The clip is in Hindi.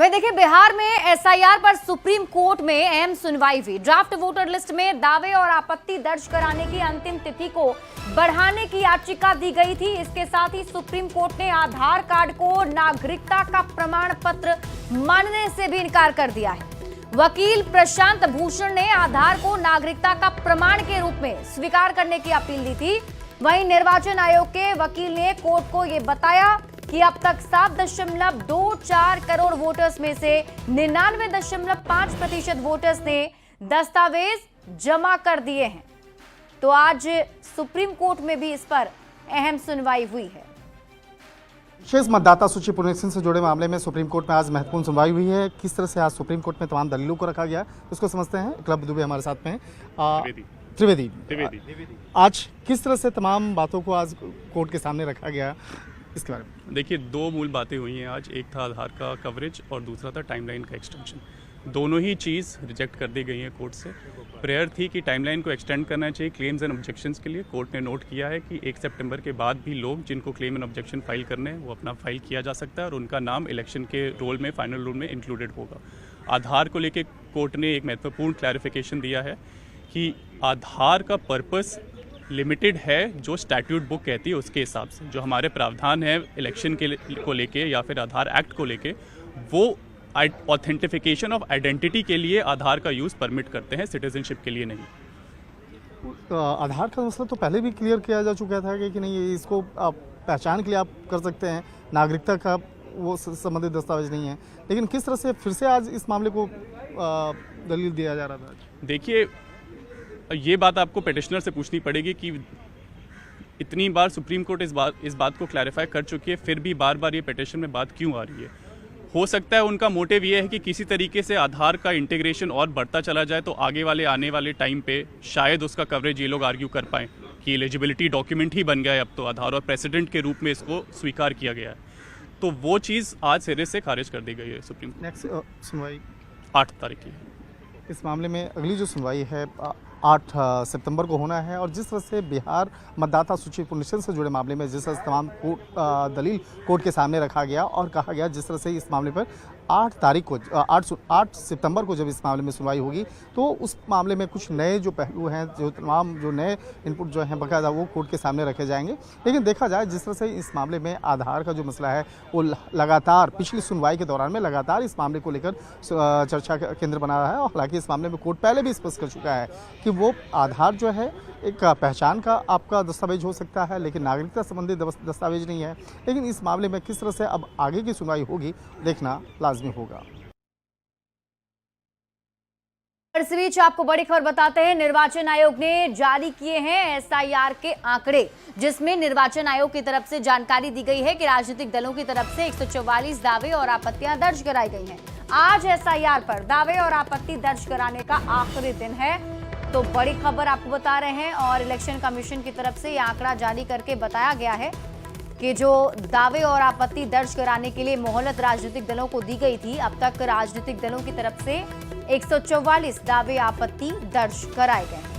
वही देखिए, बिहार में एसआईआर पर सुप्रीम कोर्ट में अहम सुनवाई हुई। ड्राफ्ट वोटर लिस्ट में दावे और आपत्ति दर्ज कराने की अंतिम तिथि को बढ़ाने की याचिका दी गई थी। इसके साथ ही सुप्रीम कोर्ट ने आधार कार्ड को नागरिकता का प्रमाण पत्र मानने से भी इनकार कर दिया है। वकील प्रशांत भूषण ने आधार को नागरिकता का प्रमाण के रूप में स्वीकार करने की अपील दी थी। वहीं निर्वाचन आयोग के वकील ने कोर्ट को यह बताया कि अब तक 7.24 करोड़ वोटर्स में से 99.5% वोटर्स ने दस्तावेज जमा कर दिए हैं। तो आज सुप्रीम कोर्ट में भी इस पर अहम सुनवाई हुई है। शेष मतदाता सूची पुनरीक्षण से जुड़े मामले में सुप्रीम कोर्ट में आज महत्वपूर्ण सुनवाई हुई है। किस तरह से आज सुप्रीम कोर्ट में तमाम दलीलों को रखा गया, इसको समझते हैं। क्लब दुबे हमारे साथ में हैं। त्रिवेदी, आज किस तरह से तमाम बातों को आज कोर्ट के सामने रखा गया, इसके बारे में? देखिए, दो मूल बातें हुई हैं आज। एक था आधार का कवरेज और दूसरा था टाइमलाइन का एक्सटेंशन। दोनों ही चीज़ रिजेक्ट कर दी गई हैं कोर्ट से। प्रेयर थी कि टाइमलाइन को एक्सटेंड करना चाहिए क्लेम्स एंड ऑब्जेक्शंस के लिए। कोर्ट ने नोट किया है कि 1 सितंबर के बाद भी लोग जिनको क्लेम एंड ऑब्जेक्शन फाइल करने हैं वो अपना फाइल किया जा सकता है और उनका नाम इलेक्शन के रोल में, फाइनल रोल में इंक्लूडेड होगा। आधार को लेकर कोर्ट ने एक महत्वपूर्ण क्लैरिफिकेशन दिया है कि आधार का पर्पस लिमिटेड है जो स्टैट्यूट बुक कहती है उसके हिसाब से। जो हमारे प्रावधान है इलेक्शन को लेके या फिर आधार एक्ट को लेके, वो ऑथेंटिफिकेशन ऑफ आइडेंटिटी के लिए आधार का यूज़ परमिट करते हैं, सिटीजनशिप के लिए नहीं। आधार का मसला तो पहले भी क्लियर किया जा चुका था कि नहीं, इसको आप पहचान के लिए आप कर सकते हैं, नागरिकता का वो संबंधित दस्तावेज नहीं है। लेकिन किस तरह से फिर से आज इस मामले को दलील दिया जा रहा था? देखिए, ये बात आपको पिटिशनर से पूछनी पड़ेगी कि इतनी बार सुप्रीम कोर्ट इस बात को क्लैरिफाई कर चुकी है, फिर भी बार बार ये पिटिशन में बात क्यों आ रही है। हो सकता है उनका मोटिव ये है कि किसी तरीके से आधार का इंटीग्रेशन और बढ़ता चला जाए तो आने वाले टाइम पे शायद उसका कवरेज ये लोग आर्ग्यू कर पाएँ कि एलिजिबिलिटी डॉक्यूमेंट ही बन गया है अब तो आधार, और प्रेसिडेंट के रूप में इसको स्वीकार किया गया है। तो वो चीज़ आज सिरे से खारिज कर दी गई है सुप्रीम कोर्ट। नेक्स्ट सुनवाई 8 तारीख की इस मामले में अगली जो सुनवाई है 8 सितंबर को होना है। और जिस तरह से बिहार मतदाता सूची पुनरीक्षण से जुड़े मामले में जिस तरह से तमाम दलील कोर्ट के सामने रखा गया और कहा गया, जिस तरह से इस मामले पर 8 सितंबर को जब इस मामले में सुनवाई होगी तो उस मामले में कुछ नए जो पहलू हैं, जो नए इनपुट जो हैं बकायदा वो कोर्ट के सामने रखे जाएंगे। लेकिन देखा जाए जिस तरह से इस मामले में आधार का जो मसला है वो लगातार पिछली सुनवाई के दौरान में लगातार इस मामले को लेकर चर्चा का केंद्र बना रहा है। और हालांकि इस मामले में कोर्ट पहले भी स्पष्ट कर चुका है कि वो आधार जो है एक पहचान का आपका दस्तावेज हो सकता है, लेकिन नागरिकता संबंधी दस्तावेज नहीं है। लेकिन इस मामले में किस तरह से अब आगे की सुनवाई होगी, देखना लाजमी होगा। इस बीच आपको बड़ी खबर बताते हैं, निर्वाचन आयोग ने जारी किए हैं एसआईआर के आंकड़े, जिसमें निर्वाचन आयोग की तरफ से जानकारी दी गई है कि राजनीतिक दलों की तरफ से 144 दावे और आपत्तियां दर्ज कराई गई हैं। आज एसआईआर पर दावे और आपत्ति दर्ज कराने का आखिरी दिन है। तो बड़ी खबर आपको बता रहे हैं, और इलेक्शन कमीशन की तरफ से यह आंकड़ा जारी करके बताया गया है कि जो दावे और आपत्ति दर्ज कराने के लिए मोहलत राजनीतिक दलों को दी गई थी, अब तक राजनीतिक दलों की तरफ से 144 दावे आपत्ति दर्ज कराए गए हैं।